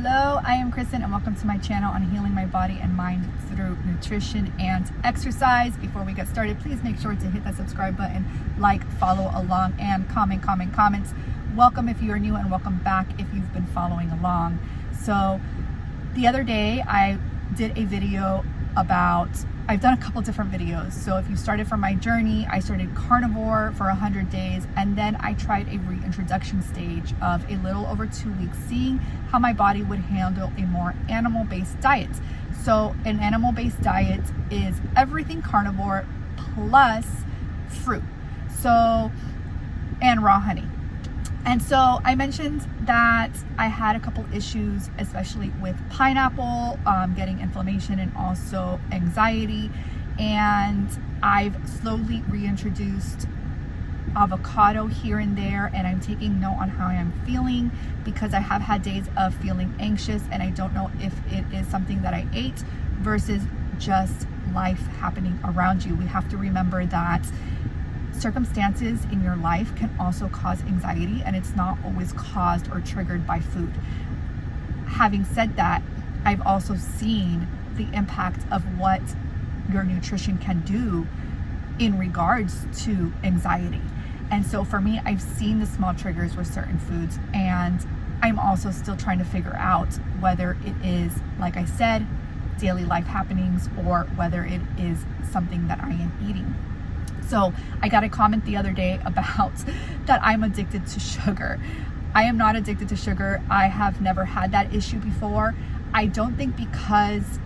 Hello, I am Kristen and welcome to my channel on healing my body and mind through nutrition and exercise. Before we get started, please make sure to hit that subscribe button, like, follow along, and comments. Welcome if you are new and welcome back if you've been following along. So the other day I did a video about, I've done a couple different videos. So if you started from my journey, I started carnivore for 100 days and then I tried a reintroduction stage of a little over 2 weeks, seeing how my body would handle a more animal-based diet. So an animal-based diet is everything carnivore plus fruit, and raw honey. And so I mentioned that I had a couple issues, especially with pineapple, getting inflammation and also anxiety. And I've slowly reintroduced avocado here and there, and I'm taking note on how I'm feeling because I have had days of feeling anxious and I don't know if it is something that I ate versus just life happening around you. We have to remember that circumstances in your life can also cause anxiety, and it's not always caused or triggered by food. Having said that, I've also seen the impact of what your nutrition can do in regards to anxiety. And so for me, I've seen the small triggers with certain foods, and I'm also still trying to figure out whether it is, like I said, daily life happenings or whether it is something that I am eating. So I got a comment the other day about that I'm addicted to sugar. I am not addicted to sugar. I have never had that issue before. I don't think because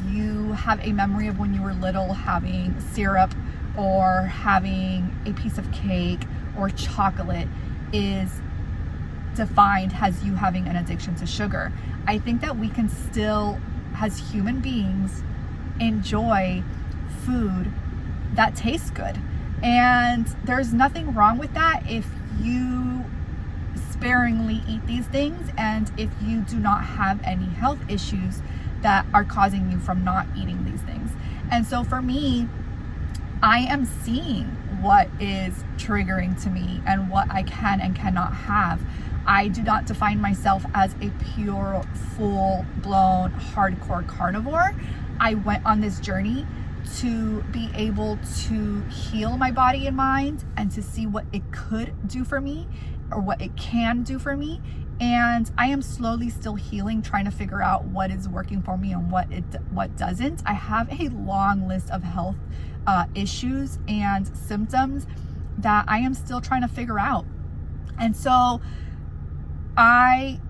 you have a memory of when you were little having syrup or having a piece of cake or chocolate is defined as you having an addiction to sugar. I think that we can still, as human beings, enjoy food that tastes good. And there's nothing wrong with that if you sparingly eat these things and if you do not have any health issues that are causing you from not eating these things. And so for me, I am seeing what is triggering to me and what I can and cannot have. I do not define myself as a pure, full-blown, hardcore carnivore. I went on this journey to be able to heal my body and mind and to see what it could do for me or what it can do for me. And I am slowly still healing, trying to figure out what is working for me and what doesn't. I have a long list of health issues and symptoms that I am still trying to figure out. And so I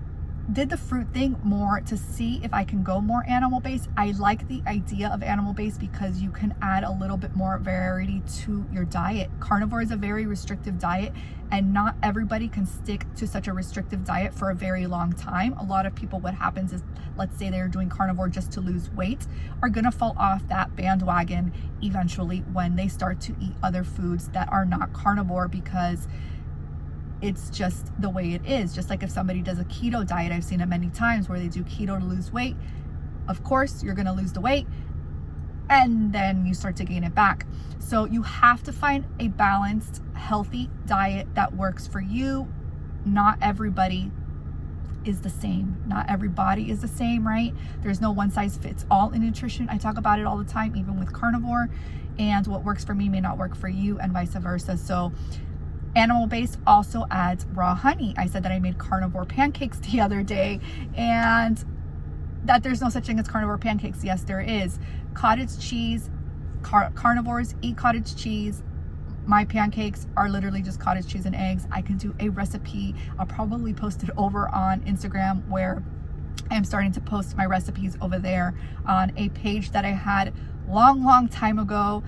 did the fruit thing more to see if I can go more animal-based. I like the idea of animal-based because you can add a little bit more variety to your diet. Carnivore is a very restrictive diet, and not everybody can stick to such a restrictive diet for a very long time. A lot of people, what happens is, let's say they're doing carnivore just to lose weight, are gonna fall off that bandwagon eventually when they start to eat other foods that are not carnivore because it's just the way it is. Just like if somebody does a keto diet, I've seen it many times where they do keto to lose weight. Of course, you're gonna lose the weight and then you start to gain it back. So you have to find a balanced, healthy diet that works for you. Not everybody is the same. Not every body is the same, right? There's no one size fits all in nutrition. I talk about it all the time, even with carnivore, and what works for me may not work for you and vice versa. So animal-based also adds raw honey. I said that I made carnivore pancakes the other day and that there's no such thing as carnivore pancakes. Yes, there is. Cottage cheese, carnivores eat cottage cheese. My pancakes are literally just cottage cheese and eggs. I can do a recipe. I'll probably post it over on Instagram, where I'm starting to post my recipes over there on a page that I had long time ago.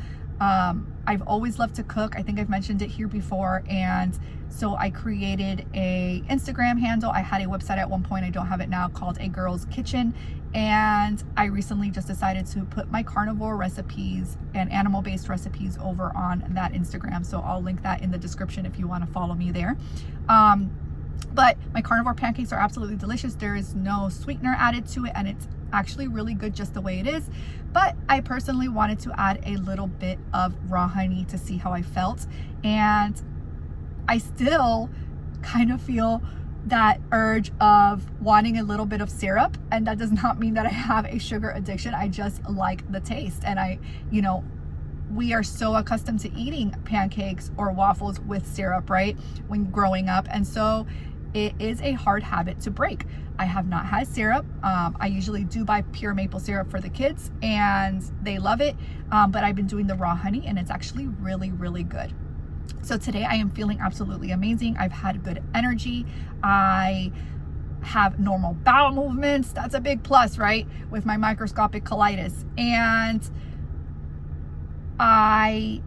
I've always loved to cook. I think I've mentioned it here before. And so I created a Instagram handle. I had a website at one point, I don't have it now, called A Girl's Kitchen. And I recently just decided to put my carnivore recipes and animal-based recipes over on that Instagram. So I'll link that in the description if you want to follow me there. But my carnivore pancakes are absolutely delicious. There is no sweetener added to it, and it's actually really good just the way it is. But I personally wanted to add a little bit of raw honey to see how I felt. And I still kind of feel that urge of wanting a little bit of syrup. And that does not mean that I have a sugar addiction. I just like the taste. And we are so accustomed to eating pancakes or waffles with syrup, right? When growing up. And so it is a hard habit to break. I have not had syrup. I usually do buy pure maple syrup for the kids and they love it. But I've been doing the raw honey and it's actually really, really good. So today I am feeling absolutely amazing. I've had good energy. I have normal bowel movements. That's a big plus, right? With my microscopic colitis. And I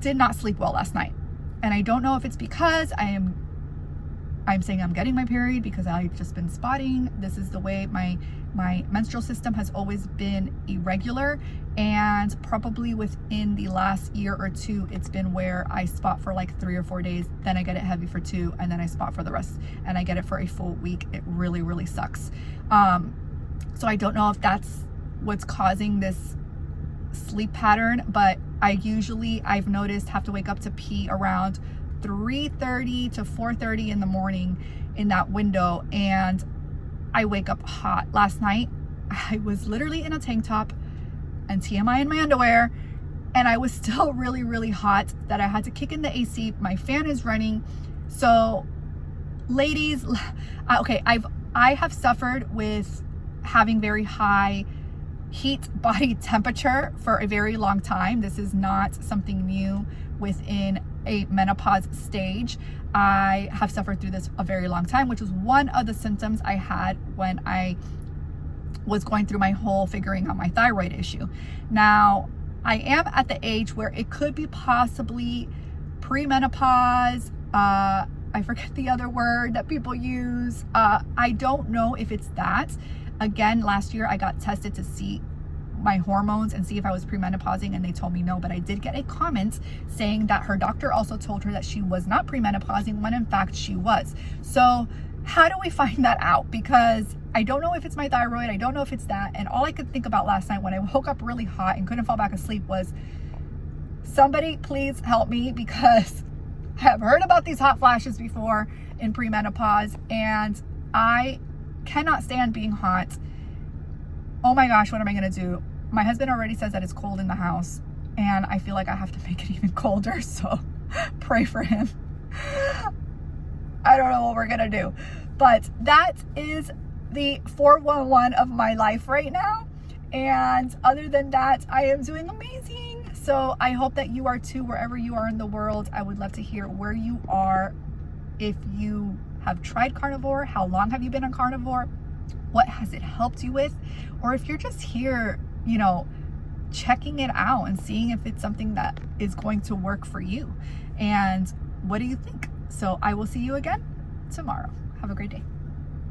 did not sleep well last night. And I don't know if it's because I'm saying I'm getting my period, because I've just been spotting. This is the way my menstrual system has always been irregular, and probably within the last year or two, it's been where I spot for like 3 or 4 days, then I get it heavy for 2, and then I spot for the rest, and I get it for a full week. It really, really sucks. So I don't know if that's what's causing this sleep pattern, but I've noticed, have to wake up to pee around 3:30 to 4:30 in the morning in that window, and I wake up hot. Last night I was literally in a tank top and TMI in my underwear, and I was still really, really hot that I had to kick in the AC. My fan is running. So ladies, okay, I have suffered with having very high heat body temperature for a very long time. This is not something new within a menopause stage. I have suffered through this a very long time, which was one of the symptoms I had when I was going through my whole figuring out my thyroid issue. Now, I am at the age where it could be possibly premenopause. I forget the other word that people use. I don't know if it's that. Again, last year I got tested to see my hormones and see if I was premenopausing, and they told me no, but I did get a comment saying that her doctor also told her that she was not premenopausing when in fact she was. So how do we find that out? Because I don't know if it's my thyroid, I don't know if it's that, and all I could think about last night when I woke up really hot and couldn't fall back asleep was, somebody please help me, because I have heard about these hot flashes before in premenopause and I cannot stand being hot. Oh my gosh, what am I gonna do? My husband already says that it's cold in the house, and I feel like I have to make it even colder, so pray for him. I don't know what we're gonna do. But that is the 411 of my life right now. And other than that, I am doing amazing. So I hope that you are too, wherever you are in the world. I would love to hear where you are. If you have tried carnivore, how long have you been on carnivore? What has it helped you with? Or if you're just here, checking it out and seeing if it's something that is going to work for you. And what do you think? So I will see you again tomorrow. Have a great day.